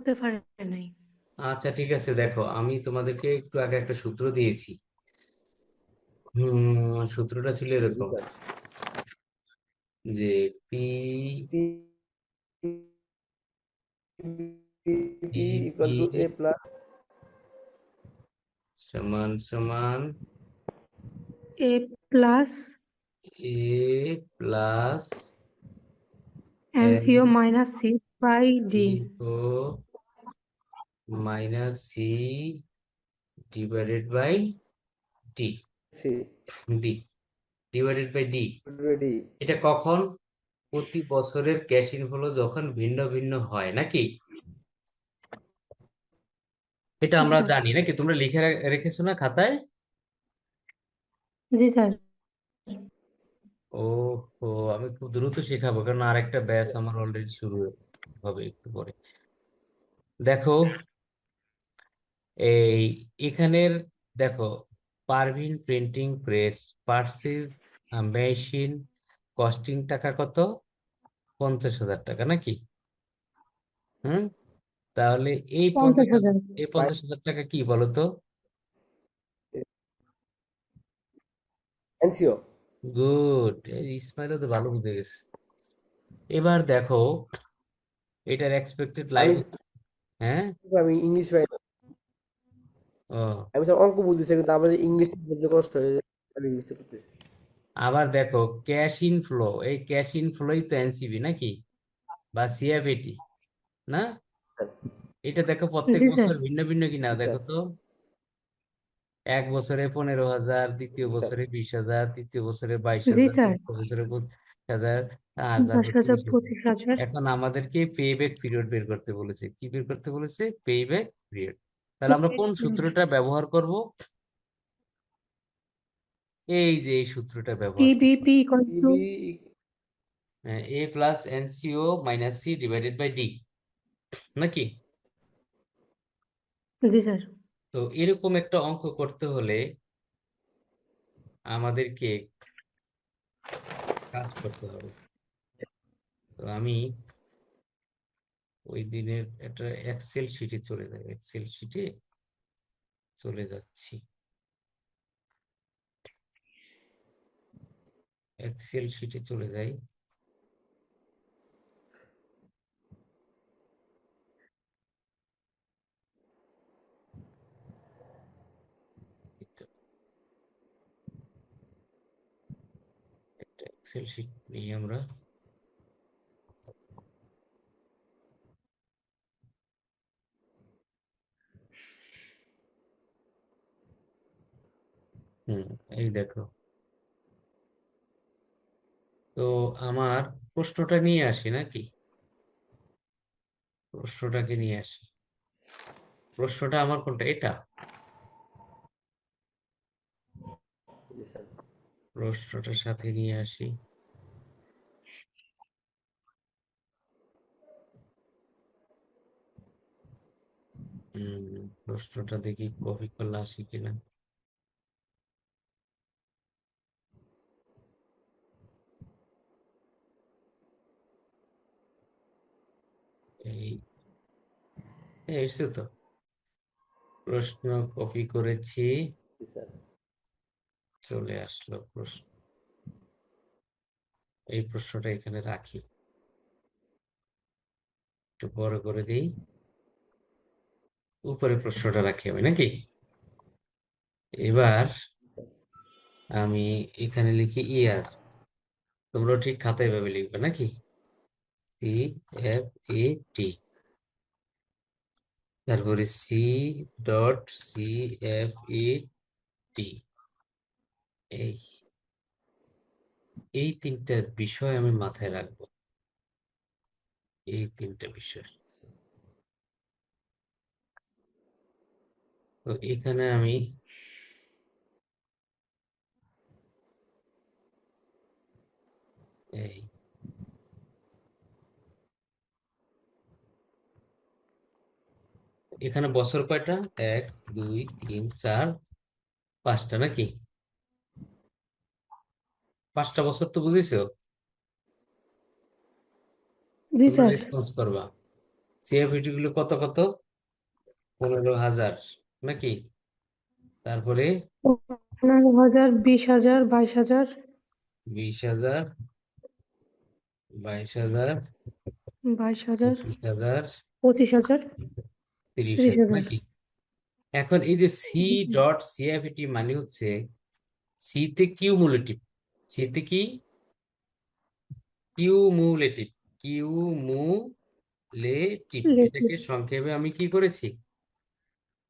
করতে পারে নাই। আচ্ছা ঠিক আছে, দেখো আমি তোমাদেরকে একটু আগে একটা সূত্র দিয়েছি। সূত্রটা ছিল জি এরকম স্যার। যে P P P P equal P to A plus সমান সমান A plus A plus N NCO minus C by D. O minus C divided by D. C D divided by D. Ready. এটা কখন? প্রতি বছরের cash inflow যখন ভিন্ন ভিন্ন হয় নাকি? এটা জি আমরা স্যার। জানি নাকি? তোমরা লিখে রেখেছো না খাতায়? জি স্যার। ও ও আমি খুব দ্রুত শেখাবো, কারণ আরেকটা ব্যাচ আমার অলরেডি শুরু হবে একটু পরে। দেখো এই এখানের, দেখো, Parveen printing press purchase machine costing টাকা কত? 50,000 টাকা নাকি? হুম, তাহলে এই পঞ্চাশ 50,000। হাজার এই 50,000 টাকা কি বলো তো? এনসিও। গুড, ইসমাইলও তো ভালো বুঝে গেছে। এবার দেখো এটার এক্সপেক্টেড লাইফ। আমি হ্যাঁ। আমি ইংলিশ ও, আমি স্যার অঙ্ক বুঝতেছি কিন্তু আমার ইংলিশ বুঝতে কষ্ট হয়ে যায়। আমি ইংলিশটা করতেছি। আবার দেখো ক্যাশ ইনফ্লো, এই ক্যাশ ইনফ্লোই তো এনসিবি নাকি, বা সিএফএটি না? এটা দেখো প্রত্যেক জি স্যার। বছর ভিন্ন ভিন্ন কিনা জি দেখো স্যার। তো। এক বছরে 15,000, দ্বিতীয় জি স্যার। বছরে 20,000, তৃতীয় বছরে বাইশ জি হাজার স্যার। চতুর্থ বছরে 25,000, আর তারপর 10,000, 30,000। 25,000। এখন আমাদেরকে পে ব্যাক পিরিয়ড বের করতে বলেছে। কি বের করতে বলেছে? Pay back period. তাহলে আমরা কোন সূত্রটা ব্যবহার করব? এই যে এই সূত্রটা ব্যবহার করব। PBP equal to. PB A plus NCO minus C divided by D নাকি? জি স্যার। তো এরকম একটা অঙ্ক করতে হলে আমাদেরকে কাজ করতে হবে। তো আমি ওই দিনের একটা এক্সেল শিটে চলে যাই, এক্সেল শিটে চলে যাচ্ছি। এক্সেল শিটে চলে যাই। একটা এক্সেল শিট নিয়ে আমরা এই দেখো। তো আমার প্রশ্নটা নিয়ে আসি নাকি? প্রশ্নটাকে নিয়ে আসি। প্রশ্নটা আমার কোনটা? এটা জি স্যার। প্রশ্নটার সাথে নিয়ে আসি। প্রশ্নটা দেখি কপি করলে আসি কিনা। এই এসছে তো, প্রশ্ন কপি করেছি, জি স্যার। চলে আসলো প্রশ্ন। এই প্রশ্নটা এখানে রাখি, একটু বড় করে দিই। উপরে প্রশ্নটা রাখি আমি নাকি? এবার জি স্যার। আমি এখানে লিখি ইয়ার। তোমরা ঠিক খাতায় ভাবে লিখবে নাকি? সি এফ এ টি, তারপরে C dot C F A T. এই এই তিনটা বিষয় আমি মাথায় রাখবো, এই তিনটা বিষয়। তো এখানে আমি এই এখানে বছর কয়টা? 1 2 3 4 5টা নাকি? 5টা বছর তো বুঝেছো? জি তোমরা স্যার। রেসপন্স করবা। সিএফইটি গুলো কত কত? 15,000 নাকি? তারপরে 15,000, 20,000, 22,000, 20,000, 22,000, 22,000, 25,000, 25,000, 30,000 30,000। নাকি? এখন এই যে সি ডট সিএফইটি মানে হচ্ছে সিতে কিউমুলেটিভ, সিতে কি কিউমুলেটিভ, কিউমুলেটিভ, এটাকে সংক্ষেপে আমি কি করেছি?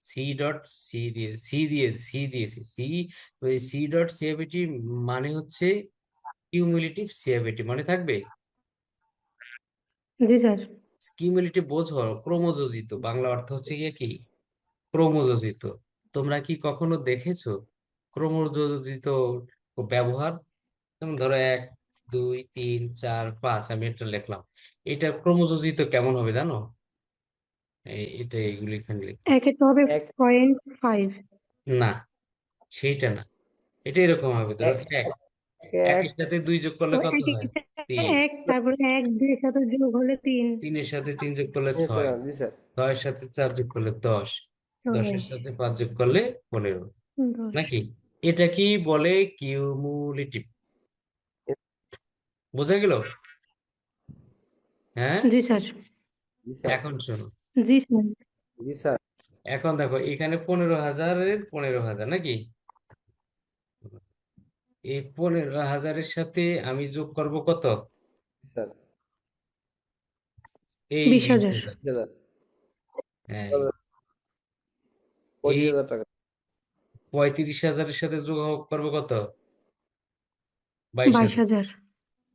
সি ডট সি দিয়েছি সি। তো এই সি ডট সিএফইটি মানে হচ্ছে কিউমুলেটিভ সিএফইটি, মনে থাকবে? জি স্যার। কিউমুলেটিভ বোঝো, ক্রমযোজিত, বাংলা অর্থ হচ্ছে গিয়ে কি ক্রমযোজিত। তোমরা কি কখনো দেখেছো ক্রমযোজিত ব্যবহার? যেমন ধরো 1, 2, 3, 4, 5, আমি এটা লিখলাম, এটা ক্রমযোজিত কেমন হবে জানো? এটা এগুলি এখানে লিখতে হবে। একে তো হবে এক 0.5। না, সেইটা না, এটা এরকম হবে, ধরো এক 1, এক 1 এর সাথে 2 যোগ করলে তো কত একে হয়? 3, 1, তারপরে 1, 2 এর সাথে যোগ হলে 3, 3 এর সাথে 3 যোগ করলে 6, জি স্যার 6 এর সাথে 4 যোগ করলে 10, 10 এর 10, সাথে 5 যোগ করলে 15, 10। নাকি? এটা কি বলে কিউমুলেটিভ। বোঝা গেল? হ্যাঁ, জি স্যার। জি স্যার এখন শোনো, জি স্যার। জি স্যার এখন দেখো এখানে 15,000-এর 15,000 নাকি? এই 15,000-এর সাথে আমি যোগ করব কত? জি স্যার এই 20,000। 20,000। 20,000 হ্যাঁ, এই 25,000 টাকা 35,000-এর সাথে যোগ করবো কত? 22,000।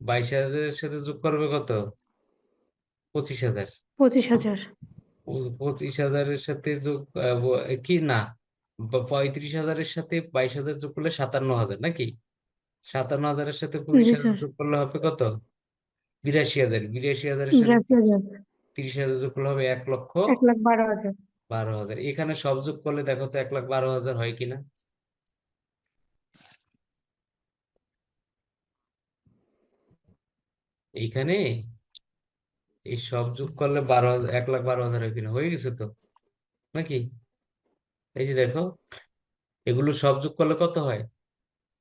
22,000, 22,000-এর সাথে যোগ করবে কত? 25,000। 25,000। 25,000-এর সাথে যোগ কি না, 35,000-এর সাথে 22,000 যোগ করলে 57,000 নাকি? 57,000-এর সাথে জি 25,000 স্যার। যোগ করলে হবে কত? 82,000। 82,000-এর সাথে 82,000, 30,000 যোগ করলে হবে 1,12,000। 1,12,000। এখানে সব যোগ করলে দেখো তো 1,12,000 হয় কিনা? এইখানে এই সব যোগ করলে 12,000, 1,12,000 হয় কিনা? হয়ে গেছে তো নাকি? এই যে দেখো, এগুলো সব যোগ করলে কত হয়?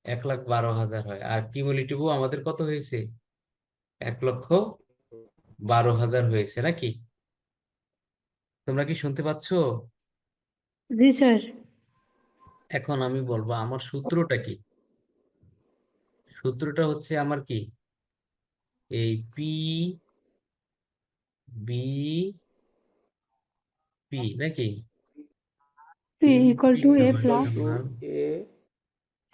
1,12,000 হয়। আর কিউমুলেটিভও আমাদের কত হয়েছে? 1,12,000 হয়েছে নাকি? তোমরা কি শুনতে পাচ্ছো? জি স্যার। এখন আমি বলবো আমার সূত্রটা কি। সূত্রটা হচ্ছে আমার কি, এই পি বি পি নাকি? P P equal P to A সমান plus টু সমান, এ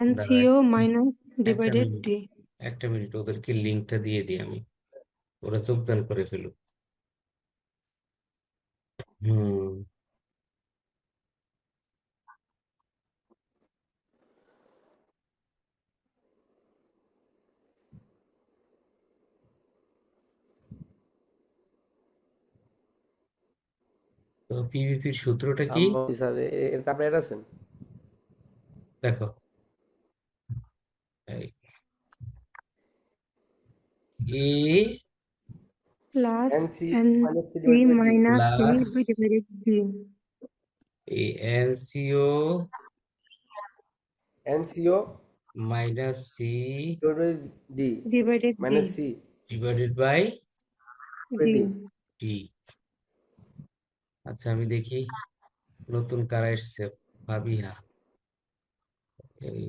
দাঁড়াও NCO minus একটা divided মিনিট, D. একটা মিনিট, ওদেরকে লিঙ্কটা দিয়ে দিই আমি, ওরা যোগদান করে ফেলুক। হুম, তো পিভিপির সূত্রটা কি? স্যার এর আপনি এটা আছেন দেখো, A Plus NC minus C NC divide by D minus C plus divided D. NCO NCO minus C divide by D Divided minus D. C divided by by D D. T. আচ্ছা আমি দেখি নতুন কারা এসছে। ভাবিহা, এই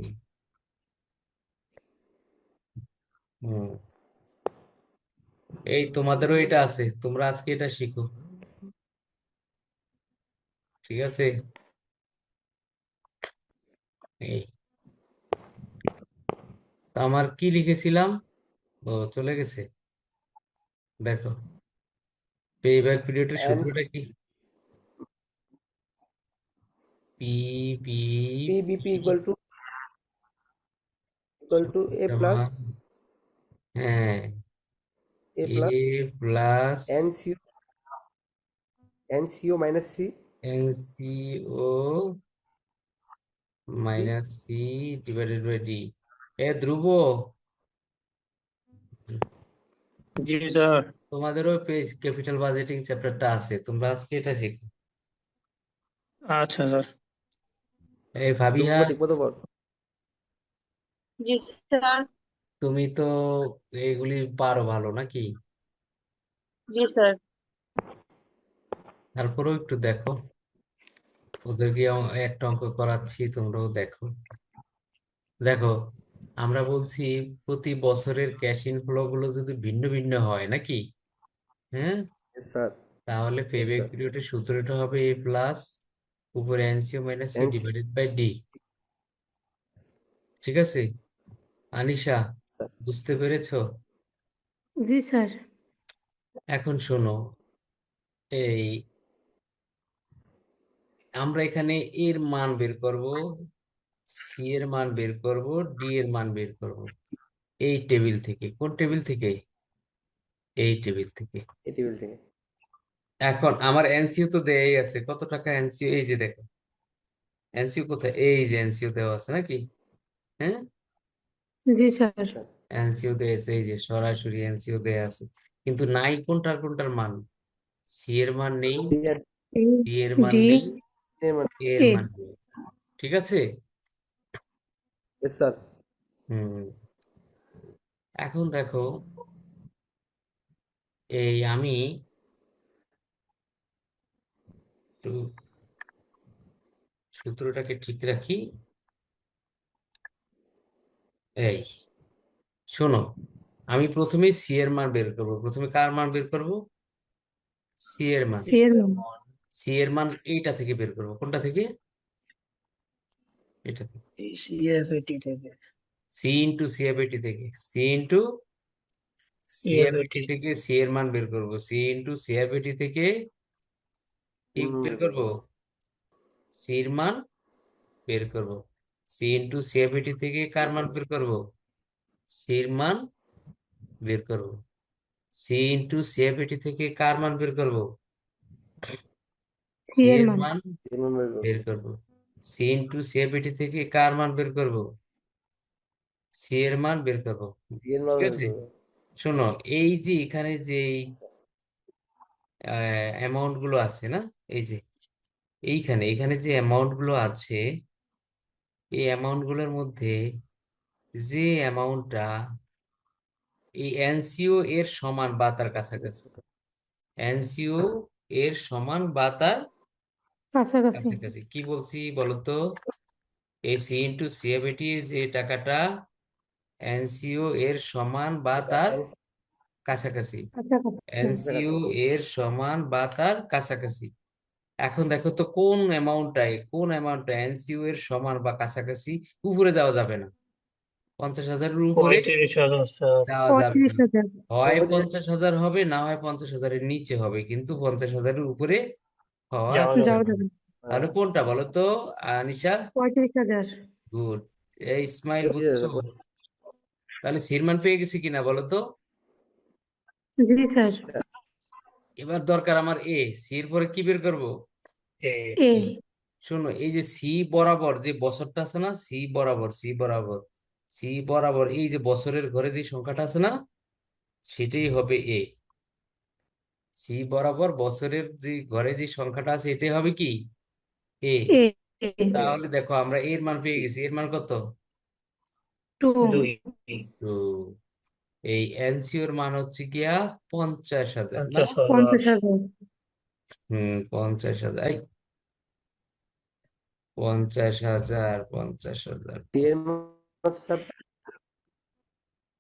হুম, এই তোমাদেরও এটা আছে, তোমরা আজকে এটা শিখো, ঠিক আছে? এই তো আমার কি লিখেছিলাম, ও চলে গেছে। দেখো, পেব্যাক পিরিয়ডের এন সূত্রটা কি? P P PBP P equal to A plus সমান, হ্যাঁ, A A plus plus NCO NCO minus C NCO C minus C divided by D. এ ধ্রুব, জি স্যার। তোমাদেরও পেজ ক্যাপিটাল বাজেটিং চ্যাপ্টারটা আছে, তোমরা আজকে এটা শিখো। আচ্ছা স্যার। এই ভাবিহা, ঠিক মতো বল। জি স্যার। তুমি তো এইগুলি পারো ভালো নাকি? জি স্যার। তারপরেও একটু দেখো, ওদেরকে একটা অঙ্ক করাচ্ছি, তোমরাও দেখো। দেখো, আমরা বলছি প্রতি বছরের ক্যাশ ইনফ্লো গুলো যদি ভিন্ন ভিন্ন হয় নাকি, হ্যাঁ, Yes, স্যার। তাহলে Yes, পেব্যাক স্যার। পিরিয়ডের সূত্রটা হবে এ প্লাস উপরে NCO minus C NC divided by D. ঠিক আছে আনিশা, স্যার। বুঝতে পেরেছো? জি স্যার। এখন শোনো, এই আমরা এখানে এর মান বের করব, সি এর মান বের করব, ডি এর মান বের করব এই টেবিল থেকে। কোন টেবিল থেকে? এই টেবিল থেকে। এই টেবিল থেকে। এখন আমার এনসিও তো দেয়াই আছে, কত টাকা এনসিও, এই যে দেখো এনসিও কোথায়, এই যে এনসিও দেওয়া আছে নাকি, হ্যাঁ, জি স্যার। স্যার। এনসিও দেয়া আছে, এই যে সরাসরি এনসিও দেয়া আছে, কিন্তু নাই কোনটার কোনটার মান, সি এর মান নেই, ডি আর ডি এর মান ডি নেই, এর মান। এ এর এ। মান নেই। ঠিক আছে। Yes, sir. হুম, এখন দেখো, এই আমি একটু সূত্রটাকে ঠিক রাখি। এই শোনো, আমি প্রথমে সি এর মান বের করব। প্রথমে কার মান বের করব? সি এর মান। সি এর মান। সি এর মান এইটা থেকে বের করব। কোনটা থেকে? এটা থেকে। সিএফএটি থেকে। সি ইন্টু সিএফএটি থেকে, সি ইন্টু সিএফএটি সিএফএটি। থেকে সি এর মান বের করব। সি ইন্টু সিএফএটি থেকে কি বের করব? সি এর মান বের করব। সি ইন্টু সিএফএটি থেকে কার মান বের করব? সি এর মান বের করব। সি ইন্টু সিএফএটি থেকে কার মান বের করব? সি সি এর এর মান। মান এর মান বের করব। বের করব। সি ইন্টু সিএফএটি থেকে কার মান বের করব? সি এর মান বের করব। ডি এর মান ঠিক বের আছে, করব। শোনো, এই যে এখানে যে অ্যামাউন্ট গুলো আছে না, এই যে এইখানে এখানে যে অ্যামাউন্ট গুলো আছে, এই অ্যামাউন্ট গুলোর মধ্যে যে অ্যামাউন্টটা এই এনসিও এর সমান বা তার কাছাকাছি, এনসিও এর সমান বা তার কাছাকাছি। কাছাকাছি, কি বলছি বলতো? এই সি ইন্টু সিএফএটি যে টাকাটা এনসিও এর সমান বা এটা তার এনসি কাছাকাছি, কাছাকাছি। এনসিও কাছাকাছি। এর সমান বা তার কাছাকাছি। এখন দেখো তো কোন অ্যামাউন্টটা এনসিও এর সমান বা কাছাকাছি, উপরে যাওয়া যাবে না, 50,000-এর উপরে 35,000 স্যার। যাওয়া যাবে না। 35,000। হয় 35,000 50,000 হবে, না হয় 50,000-এর নিচে হবে, কিন্তু 50,000-এর উপরে হওয়া যাওয়া যাবে যাওয়া না। যাবে যাবে না। না। তাহলে কোনটা বলো তো আনিশা? 35,000। গুড। এই ইসমাইল, 35,000 বুঝছো? তাহলে সিরমান পেয়ে গেছি কিনা বলো তো? জি স্যার। এবার দরকার আমার এ, সি এর পরে কি বের করবো? এ। এ। এ। শোনো, এই যে সি বরাবর যে বছরটা আছে না, সি বরাবর এই যে বছরের ঘরে যে সংখ্যাটা আছে না, সেটাই হবে এ। সি বরাবর বছরের যে ঘরে যে সংখ্যাটা আছে, এটাই হবে কি? এ। এ। তাহলে দেখো আমরা এর মান পেয়ে গেছি। এর মান কত? 2। 2। তো এই এনসিওর মান হচ্ছে গিয়া 50,000 না? 50,000। 50,000। 50,000, এই 50,000, 50,000, ডি এর মান স্যার।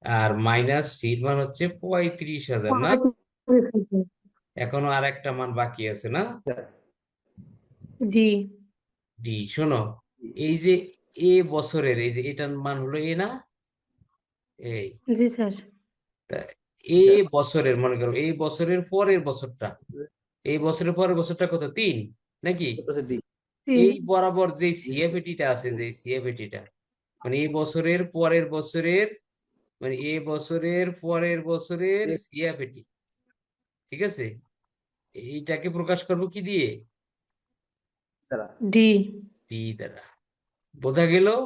আর মাইনাস সির মান হচ্ছে 35,000 না? 35,000। এখনো আর একটা মান বাকি আছে না? ডি। ডি। শোনো, এই যে এ বছরের, এই যে এটার মান হলো এ না, এই জি স্যার। তা এ বছরের, মনে করো এই বছরের পরের বছরটা, এই বছরের পরের বছরটা কত, 3 নাকি? ডি। এই 3। বরাবর যে সিএফএটিটা আছে, যে সিএফএটিটা মানে এই বছরের পরের বছরের, মানে এই বছরের পরের বছরের সিএফএটি। ঠিক আছে, এইটাকে প্রকাশ করব কি দিয়ে? দ্বারা। ডি। ডি দ্বারা। বোঝা গেল? Yes,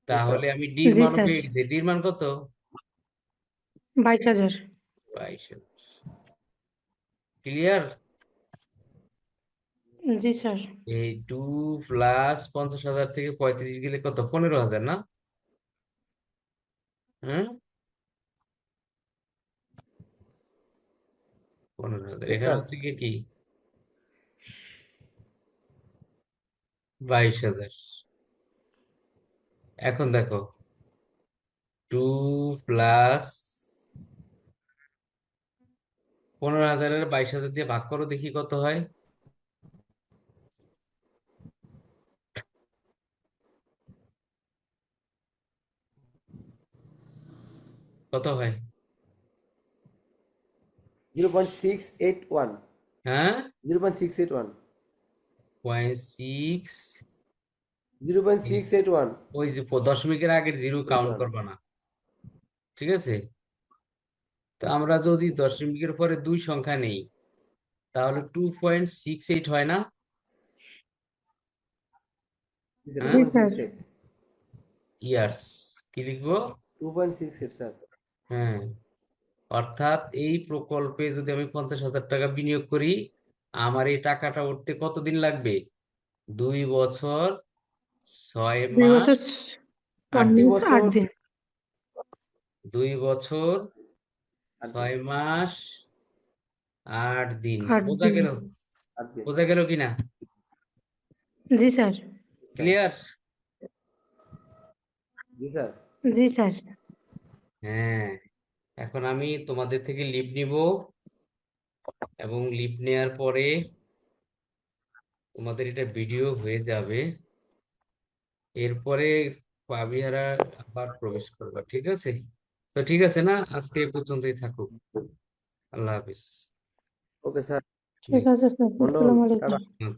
sir. তাহলে আমি ডির জি মানও স্যার। পেয়ে গেছি। ডির মান কত? 22,000। 22,000। ক্লিয়ার? জি স্যার। এই 2 প্লাস 50,000 থেকে 35 গেলে কত? 15,000 না? হুম, 15,000। Yes, এখানে sir. হচ্ছে গিয়ে কি 22,000। এখন দেখো 2 প্লাস 15,000 22,000 দিয়ে ভাগ করো, দেখি কত হয়। কত হয়? 0.681. হ্যাঁ, 0.681. 0.6। 0.681. ওই যে দশমিকের আগের জিরো কাউন্ট করবা না, ঠিক আছে? তো আমরা যদি দশমিকের পরে 2 সংখ্যা নেই, তাহলে 2.68 হয় না? Is হ্যাঁ, 2.68. ইয়ার্স। কি লিখবো? 2.68, sir. হ্যাঁ, অর্থাৎ এই প্রকল্পে যদি আমি 50,000 টাকা বিনিয়োগ করি, আমার এই টাকাটা উঠতে কতদিন লাগবে? 2 বছর 6 2 মাস বছর 8 2 দিন। 8 বছর দিন। 2 বছর 8 দিন। 6 মাস 8 দিন। 8 বোঝা দিন। গেল? 8 দিন। বোঝা গেল কিনা? জি স্যার। Sir. ক্লিয়ার? জি স্যার। জি স্যার। হ্যাঁ, এখন আমি তোমাদের থেকে লিভ নিব, এবং লিভ নেওয়ার পরে তোমাদের এটা ভিডিও হয়ে যাবে। এরপরে পাবিহারা আবার প্রবেশ করবা, ঠিক আছে? তো ঠিক আছে না, আজকে এই পর্যন্তই থাকুক। আল্লাহ হাফিজ। Okay sir. ঠিক আছে স্যার। মন্ডল আসসালামু টাটা। আলাইকুম।